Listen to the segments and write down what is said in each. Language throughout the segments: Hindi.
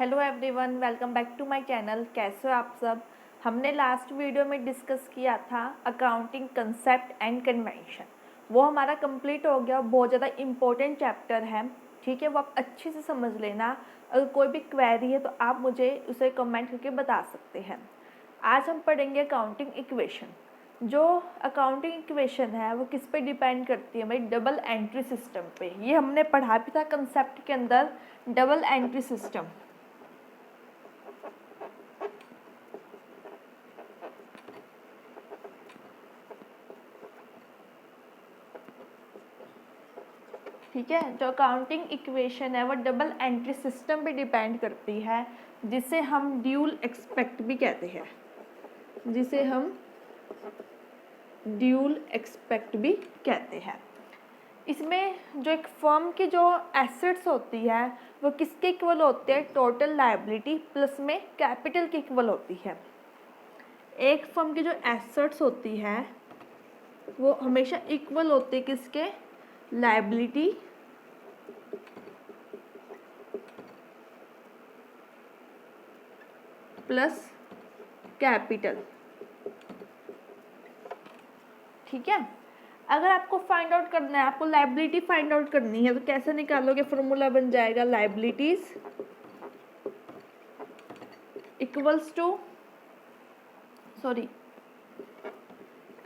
Hello everyone, welcome back to my channel. कैसे हो आप सब। हमने लास्ट वीडियो में डिस्कस किया था अकाउंटिंग कंसेप्ट एंड कन्वेंशन। वो हमारा कंप्लीट हो गया। बहुत ज़्यादा इम्पोर्टेंट चैप्टर है, ठीक है। वो आप अच्छे से समझ लेना। अगर कोई भी क्वेरी है तो आप मुझे उसे कमेंट करके बता सकते हैं। आज हम पढ़ेंगे अकाउंटिंग इक्वेशन। जो अकाउंटिंग इक्वेशन है वो किस पे डिपेंड करती है, हमारी डबल एंट्री सिस्टम पे। ये हमने पढ़ा भी था कंसेप्ट के अंदर, डबल एंट्री सिस्टम। ठीक है, जो अकाउंटिंग इक्वेशन है वो डबल एंट्री सिस्टम पे डिपेंड करती है, जिसे हम ड्यूल एक्सपेक्ट भी कहते हैं। जिसे हम ड्यूल एक्सपेक्ट भी कहते हैं। इसमें जो एक फर्म की जो एसेट्स होती है वो किसके इक्वल होते हैं, टोटल लायबिलिटी प्लस में कैपिटल के इक्वल होती है। एक फर्म की जो एसेट्स होती है वो हमेशा इक्वल होती है किसके, लायबिलिटी प्लस कैपिटल। ठीक है, अगर आपको फाइंड आउट करना है, आपको लायबिलिटी फाइंड आउट करनी है तो कैसे निकालोगे, फॉर्मूला बन जाएगा liabilities equals to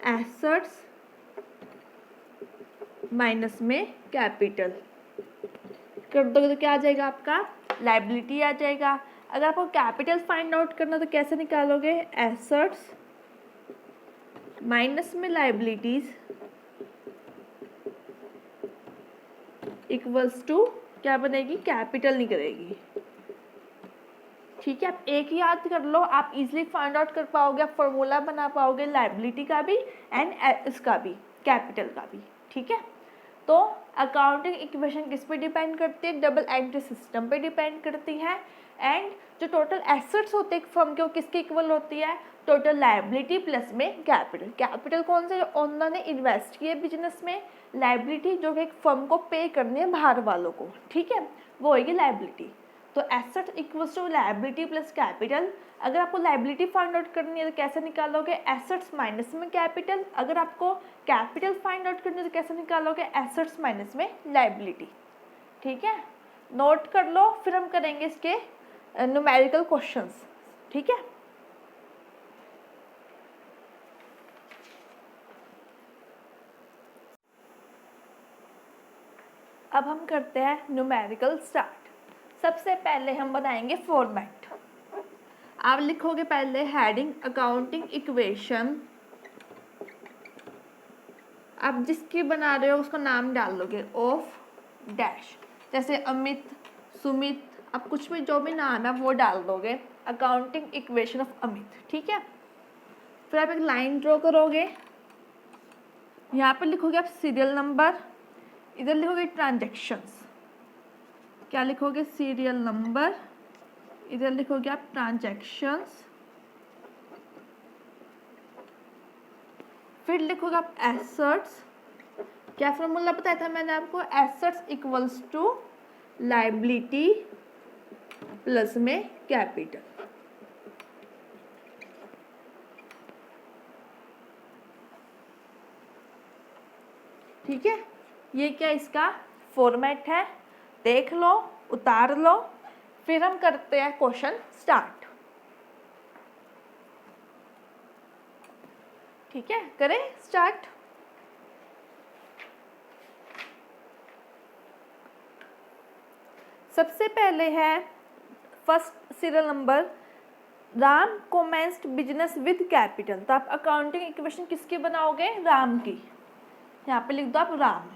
assets minus में कैपिटल। कर दोगे तो क्या आ जाएगा, आपका लायबिलिटी आ जाएगा। अगर आपको कैपिटल फाइंड आउट करना तो कैसे निकालोगे, एसेट्स माइनस में लायबिलिटीज इक्वल्स टू क्या बनेगी, कैपिटल निकलेगी। ठीक है, आप एक ही याद कर लो, आप इजीली फाइंड आउट कर पाओगे, आप फॉर्मूला बना पाओगे लायबिलिटी का भी एंड इसका भी, कैपिटल का भी। ठीक है, तो अकाउंटिंग इक्वेशन किस पे डिपेंड करती है, डबल एंट्री सिस्टम पे डिपेंड करती है। एंड जो टोटल एसेट्स होते हैं एक फर्म के वो किसके इक्वल होती है, टोटल लायबिलिटी प्लस में कैपिटल। कैपिटल कौन सा, जो ओनर ने इन्वेस्ट किया बिजनेस में। लायबिलिटी जो एक फर्म को पे करनी है बाहर वालों को, ठीक है, वो होगी लायबिलिटी। तो asset equals to liability plus capital. अगर आपको लायबिलिटी फाइंड आउट करनी है तो कैसे निकालोगे, एसेट्स माइनस में कैपिटल। अगर आपको कैपिटल फाइंड आउट करनी है तो कैसे निकालोगे, एसेट्स माइनस में लायबिलिटी। ठीक है, नोट कर लो, फिर हम करेंगे इसके न्यूमेरिकल क्वेश्चंस। ठीक है, अब हम करते हैं न्यूमेरिकल स्टार्ट। सबसे पहले हम बनाएंगे फॉर्मेट। आप लिखोगे पहले हेडिंग अकाउंटिंग इक्वेशन। आप जिसकी बना रहे हो उसका नाम डाल दोगे ऑफ डैश, जैसे अमित, सुमित, आप कुछ भी जो भी नाम है वो डाल दोगे, अकाउंटिंग इक्वेशन ऑफ अमित। ठीक है, फिर आप एक लाइन ड्रॉ करोगे, यहाँ पर लिखोगे आप सीरियल नंबर, इधर लिखोगे ट्रांजैक्शंस। क्या लिखोगे, सीरियल नंबर, इधर लिखोगे आप ट्रांजैक्शंस। फिर लिखोगे आप एसेट्स। क्या फॉर्मूला बताया था मैंने आपको, assets equals to liability plus में कैपिटल। ठीक है, ये क्या इसका फॉर्मेट है, देख लो, उतार लो। फिर हम करते हैं क्वेश्चन स्टार्ट। ठीक है, करें स्टार्ट। सबसे पहले है first serial number, Ram commenced business with capital. तो आप अकाउंटिंग इक्वेशन किसकी बनाओगे, राम की। यहाँ पे लिख दो आप राम,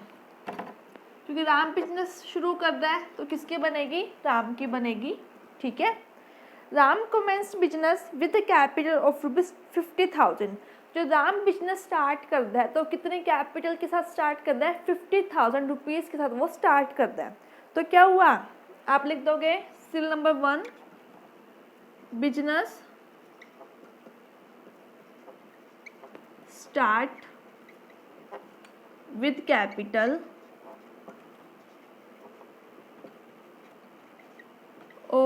क्योंकि राम बिजनेस शुरू कर रहा है तो किसकी बनेगी, राम की बनेगी। ठीक है, Ram commenced business with capital of ₹50,000। जो राम बिजनेस स्टार्ट कर रहा है तो कितने कैपिटल के साथ स्टार्ट कर रहा है, ₹50,000 के साथ वो स्टार्ट कर रहा है। तो क्या हुआ, आप लिख दोगे serial number 1, business start with capital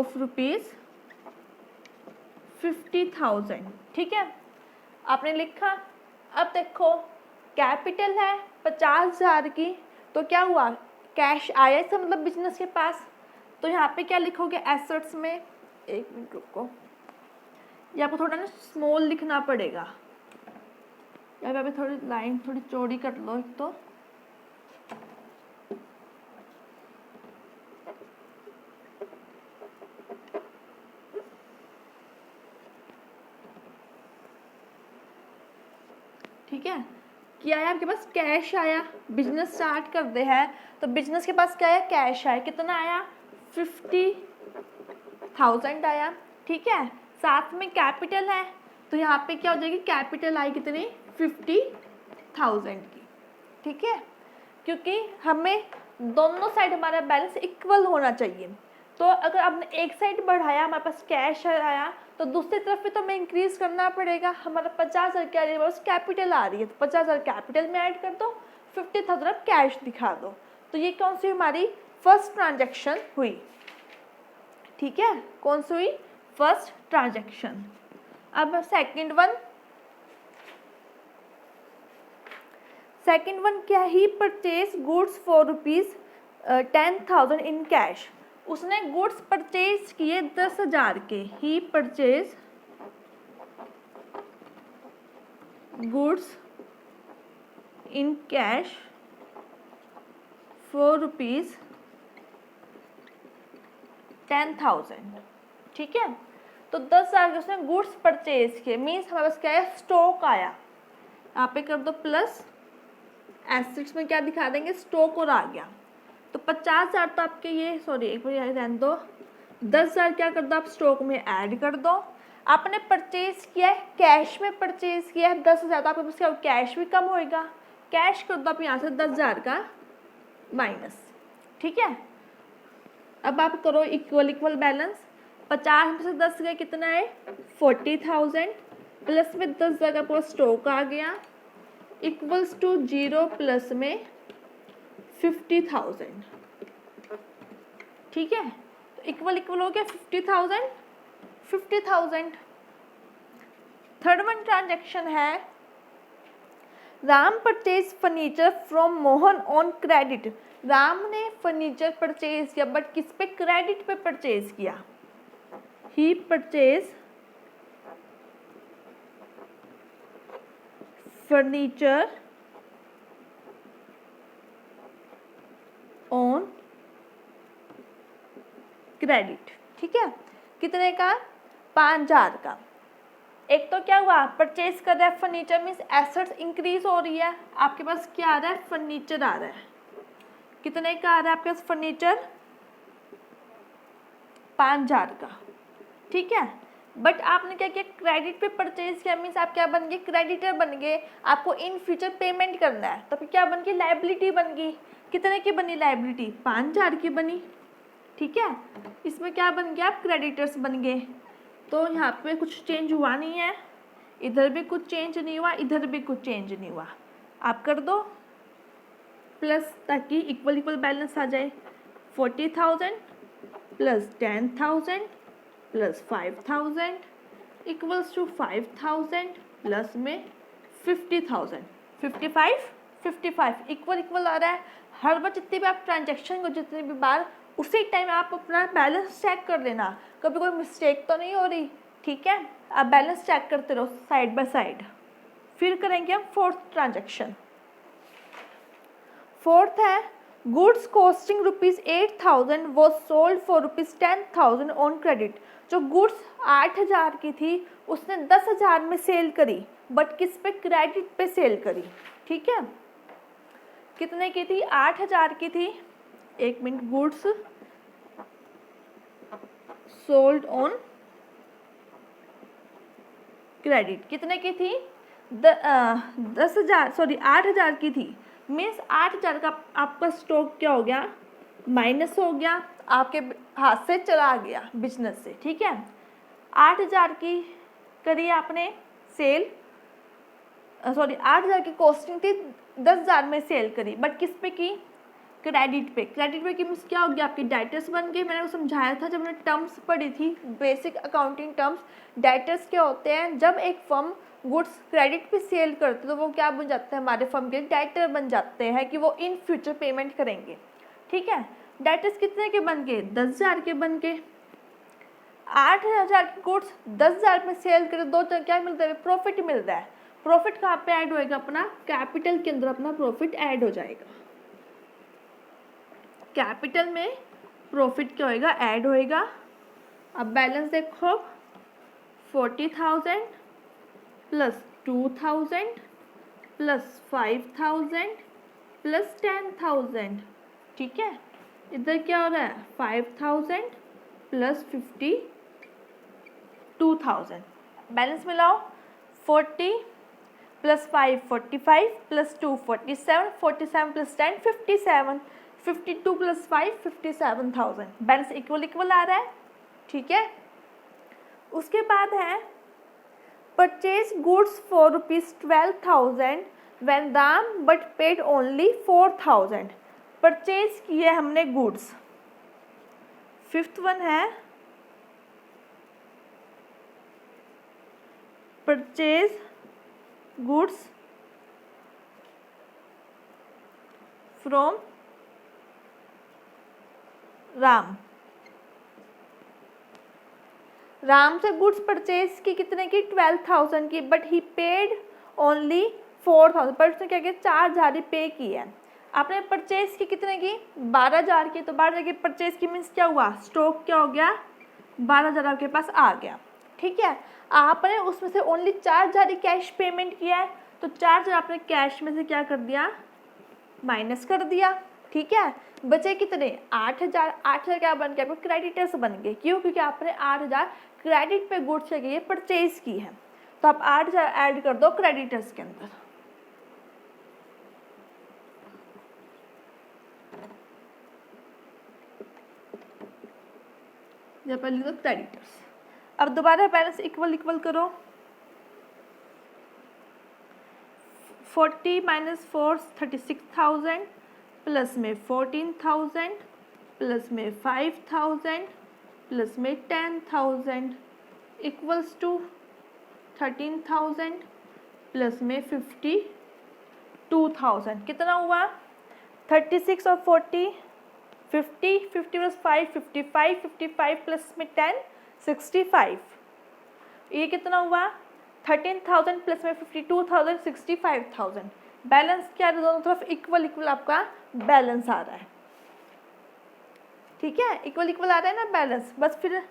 of ₹50,000। ठीक है, आपने लिखा। अब देखो कैपिटल है 50,000 की, तो क्या हुआ, कैश आया इसका मतलब बिजनेस के पास। तो यहाँ पे क्या लिखोगे एसेट्स में, एक मिनट रुको, ये आपको थोड़ा ना स्मॉल लिखना पड़ेगा, यहाँ पे थोड़ी लाइन थोड़ी चौड़ी कर लो एक तो। ठीक है, क्या आया आपके पास, कैश आया, बिजनेस स्टार्ट कर दे है तो बिजनेस के पास क्या है, कैश आया, कितना आया 50,000 आया। ठीक है, साथ में कैपिटल है तो यहाँ पे क्या हो जाएगी, कैपिटल आई कितनी 50,000 की। ठीक है, क्योंकि हमें दोनों साइड हमारा बैलेंस इक्वल होना चाहिए। तो अगर आपने एक साइड बढ़ाया, हमारे पास कैश आया, तो दूसरी तरफ भी तो हमें इंक्रीज करना पड़ेगा। हमारा 50,000 क्या है, बस कैपिटल आ रही है तो 50,000 कैपिटल में ऐड कर दो, 50,000 आप कैश दिखा दो। तो ये कौन सी हमारी फर्स्ट ट्रांजैक्शन हुई। ठीक है, कौन सी हुई, फर्स्ट ट्रांजैक्शन। अब सेकंड वन क्या, he purchase goods for ₹10,000 in cash. उसने गुड्स परचेज किए 10,000 के, he purchase goods in cash for ₹10,000। ठीक है, तो 10,000 के उसने गुड्स परचेज किए, मीन्स हमारे पास क्या है, स्टॉक आया। यहाँ पे कर दो प्लस, एसेट्स में क्या दिखा देंगे, स्टॉक और आ गया। तो 50,000 तो आपके ये, सॉरी एक बार रहने दो, 10,000 क्या कर दो आप स्टॉक में ऐड कर दो। आपने परचेज किया है, कैश में परचेज किया है 10,000, तो आपके पास क्या, कैश भी कम होएगा, कैश कर दो आप यहाँ से 10,000 का माइनस। ठीक है, अब आप करो इक्वल बैलेंस, 50 में से 10 गए कितना है 40,000, प्लस में 10,000 का पूरा स्टॉक आ गया, इक्वल्स टू 0 प्लस में 50,000। ठीक है, तो इक्वल हो गया 50,000। थर्ड वन ट्रांजैक्शन है, Ram purchase furniture from Mohan on credit. Ram ने फर्नीचर परचेज किया बट किस पे, क्रेडिट पे परचेज किया। ही परचेज फर्नीचर ऑन क्रेडिट। ठीक है, कितने का, 5,000 का। एक तो क्या हुआ, परचेज कर रहा है फर्नीचर, मीन्स एसेट्स इंक्रीज हो रही है, आपके पास क्या आ रहा है, फर्नीचर आ रहा है। कितने का आ रहा है आपके पास फर्नीचर, 5,000 का। ठीक है, बट आपने क्या किया, क्रेडिट पे परचेज किया, मीन्स आप क्या बन गए, क्रेडिटर बन गए। आपको इन फ्यूचर पेमेंट करना है, तो फिर क्या बन गई, लायबिलिटी बन गई। कितने की बनी लायबिलिटी, 5,000 की बनी। ठीक है, इसमें क्या बन गया, आप क्रेडिटर्स बन गए। तो यहाँ पे कुछ चेंज हुआ नहीं है, इधर भी कुछ चेंज नहीं हुआ, इधर भी कुछ चेंज नहीं हुआ। आप कर दो प्लस, ताकि इक्वल बैलेंस आ जाए। 40,000 plus 10,000 plus 5,000 equals to 5,000 plus में 50,000, 55 इक्वल आ रहा है। हर बार जितनी भी आप ट्रांजेक्शन को, जितनी भी बार, उसी टाइम आप अपना बैलेंस चेक कर लेना, कभी कोई मिस्टेक तो नहीं हो रही। ठीक है, आप बैलेंस चेक करते रहो साइड बाय साइड। फिर करेंगे हम फोर्थ ट्रांजेक्शन। फोर्थ है, goods costing ₹8,000 was sold for ₹10,000 on credit. जो गुड्स 8,000 की थी उसने 10,000 में सेल करी, बट किस पे, क्रेडिट पे सेल करी। ठीक है, कितने की थी, 8,000 की थी। एक minute, goods sold on credit कितने की थी, 10,000, सॉरी 8,000 की थी। मीन्स 8,000 का आपका स्टॉक क्या हो गया, माइनस हो गया, आपके हाथ से चला गया बिजनेस से। ठीक है, 8,000 की करी आपने सेल, सॉरी 8,000 की कॉस्टिंग थी, 10,000 में सेल करी, बट किस पे की, क्रेडिट पे की मीन्स क्या होगी आपकी डेटर्स बन गए। मैंने वो समझाया था जब मैंने टर्म्स पढ़ी थी बेसिक अकाउंटिंग टर्म्स। डेटर्स क्या होते हैं, जब एक फर्म गुड्स क्रेडिट पे सेल करते तो वो क्या बन जाते हैं, हमारे फर्म के डेटर बन जाते हैं कि वो इन फ्यूचर पेमेंट करेंगे। ठीक है, डेटर्स कितने के बन गए, 10,000 के बन गए। 8,000 की गुड्स 10,000 में सेल करे, दो क्या मिलता है, प्रॉफिट मिलता है। प्रॉफिट कहाँ पे ऐड होएगा, अपना कैपिटल के अंदर अपना प्रॉफिट ऐड हो जाएगा। कैपिटल में प्रॉफिट क्या होएगा, ऐड होएगा। अब बैलेंस देखो, 40,000 प्लस 2,000 प्लस 5,000 प्लस 10,000। ठीक है, इधर क्या हो रहा है, 5,000 प्लस 52,000। बैलेंस मिलाओ, 40 plus 5 45 plus 2 47, 47 plus 10 57, 52 plus 5 57,000। Balance equal equal आ रहा है। ठीक है, उसके बाद है परचेज गुड्स फॉर ₹12,000 व्हेन दाम बट पेड ओनली 4,000। परचेज किए हमने गुड्स। फिफ्थ वन है परचेज गुड्स फ्रॉम राम से गुड्स परचेज की कितने की, 12,000 की, बट ही पेड ओनली 4,000। पर उसने क्या किया, 4,000 पे की है। आपने परचेज की कितने की, 12,000 की। तो 12,000 की परचेज की मीन्स क्या हुआ, स्टॉक क्या हो गया, 12,000 आपके पास आ गया। ठीक है, आपने उसमें से ओनली 4,000 ही कैश पेमेंट किया है, तो 4,000 आपने कैश में से क्या कर दिया, माइनस कर दिया। ठीक है, बचे कितने, 8,000। 8,000 क्या बन गया, आपको क्रेडिटर्स बन गए। क्यों, क्योंकि आपने 8,000 क्रेडिट पे गुड्स के परचेज की है, तो आप 8,000 ऐड कर दो क्रेडिटर्स के अंदर। जब लिख दो क्रेडिटर्स। अब दोबारा बैलेंस इक्वल इक्वल करो, 40 माइनस 4 36,000 प्लस में 14,000 प्लस में 5,000 प्लस में 10,000 इक्वल्स टू 13,000 प्लस में 52,000। कितना हुआ, 36 और 40 50, 50 प्लस 5 55, 55 प्लस में 10 65। ये कितना हुआ, 13,000 प्लस में 52,000 65,000। बैलेंस क्या है, दोनों तरफ इक्वल इक्वल आपका बैलेंस आ रहा है। ठीक है, इक्वल इक्वल आ रहा है ना बैलेंस। बस फिर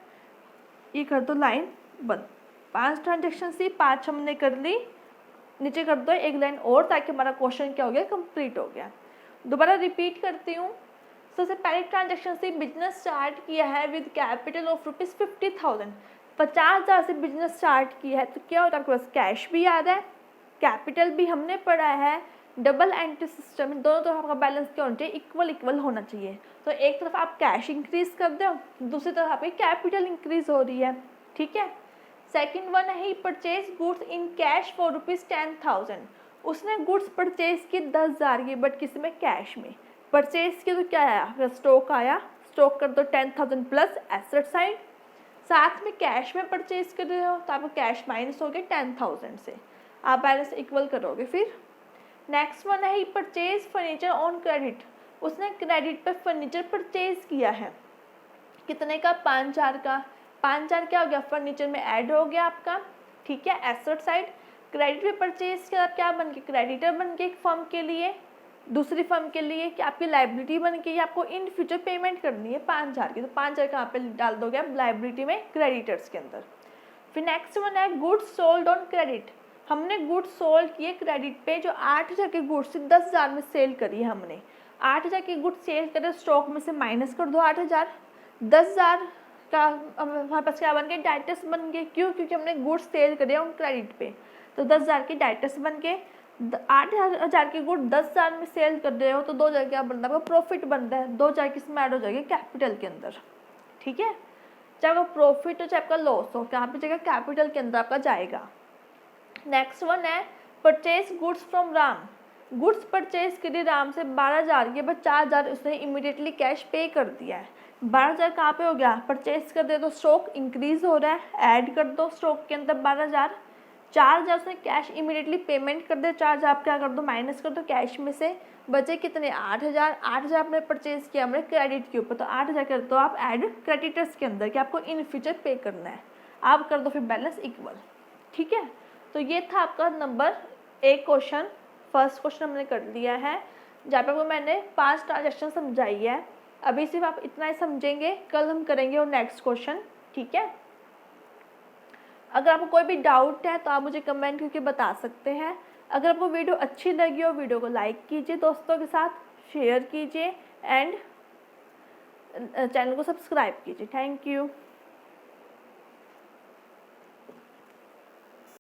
ये कर दो लाइन बंद। 5 ट्रांजेक्शन थी, 5 हमने कर ली, नीचे कर दो एक लाइन और, ताकि हमारा क्वेश्चन क्या हो गया, कंप्लीट हो गया। दोबारा रिपीट करती हूँ। सबसे पहले ट्रांजेक्शन से बिजनेस स्टार्ट किया है विद कैपिटल ऑफ ₹50,000। 50,000 से बिजनेस स्टार्ट किया है, तो क्या होता है, आपके पास कैश भी आ रहा है, कैपिटल भी हमने पढ़ा है। डबल एंट्री सिस्टम, दोनों तरफ आपका बैलेंस क्या होना चाहिए, इक्वल इक्वल होना चाहिए। तो एक तरफ आप कैश इंक्रीज कर दो, दूसरी तरफ आपकी कैपिटल इंक्रीज हो रही है। ठीक है, सेकंड वन है he purchase goods in cash for ₹10,000। उसने गुड्स परचेज की 10,000 की, बट किस में, कैश में परचेज की। तो क्या आया, स्टॉक आया, स्टॉक कर दो 10,000 प्लस एसेट साइड, साथ में कैश में परचेज कर रहे हो, तो आपको कैश माइनस हो गया 10,000 से, आप बैलेंस इक्वल करोगे। फिर नेक्स्ट वन है he purchase furniture on credit. उसने क्रेडिट पर फर्नीचर परचेज किया है, कितने का, 5,000 का। 5,000 क्या हो गया, फर्नीचर में ऐड हो गया आपका। ठीक है, एसेट साइड क्रेडिट पे परचेज किया, क्या बन गया, क्रेडिटर बन गया एक फर्म के लिए, दूसरी फर्म के लिए कि आपकी लाइबिलिटी बन गई, आपको इन फ्यूचर पेमेंट करनी है 5,000 की। तो 5,000 कहाँ पे डाल दोगे आप, लाइबिलिटी में, क्रेडिटर्स के अंदर। फिर नेक्स्ट वन है गुड्स सोल्ड ऑन क्रेडिट। हमने गुड्स सोल्ड किए क्रेडिट पे, जो 8,000 के गुड्स 10,000 में सेल करी है हमने। 8,000 की गुड्स सेल करे, स्टॉक में से माइनस कर दो 8,000। 10,000 का हमारे पास क्या बन गए, डाइटस बन गए। क्यों, क्योंकि हमने गुड्स सेल करे उन क्रेडिट पे, तो 10,000 के डाइटस बन गए। 8,000 की गुड 10,000 में सेल कर रहे हो, तो 2,000 क्या बन रहा है, प्रॉफिट बन रहा है। 2,000 किस में ऐड हो जाएगी, कैपिटल के अंदर। ठीक है, चाहे वो प्रॉफिट हो चाहे आपका लॉस हो, कहाँ पे जाएगा, कैपिटल के अंदर आपका जाएगा। नेक्स्ट वन है purchase goods from Ram. Goods purchase के लिए राम से 12,000 के बाद 4,000 उसने इमीडिएटली कैश पे कर दिया है। 12,000 कहाँ पे हो गया, परचेज कर दे तो स्टॉक इंक्रीज हो रहा है, ऐड कर दो स्टॉक के अंदर 12,000। 4,000 उसने कैश इमीडिएटली पेमेंट कर दे, 4,000 आप क्या कर दो माइनस कर दो कैश में से, बचे कितने 8,000। 8,000 आपने परचेज किया हमने क्रेडिट के ऊपर, तो 8,000 कर दो आप ऐड क्रेडिटर्स के अंदर कि आपको इन फ्यूचर पे करना है, आप कर दो फिर बैलेंस इक्वल। ठीक है, तो ये था आपका नंबर 1 क्वेश्चन। फर्स्ट क्वेश्चन हमने कर लिया है जहाँ पे मैंने 5 ट्रांजेक्शन समझाई है। अभी सिर्फ आप इतना ही समझेंगे, कल हम करेंगे और नेक्स्ट क्वेश्चन। ठीक है, अगर आपको कोई भी डाउट है तो आप मुझे कमेंट करके बता सकते हैं। अगर आपको वीडियो अच्छी लगी हो वीडियो को लाइक कीजिए, दोस्तों के साथ शेयर कीजिए एंड चैनल को सब्सक्राइब कीजिए। Thank you.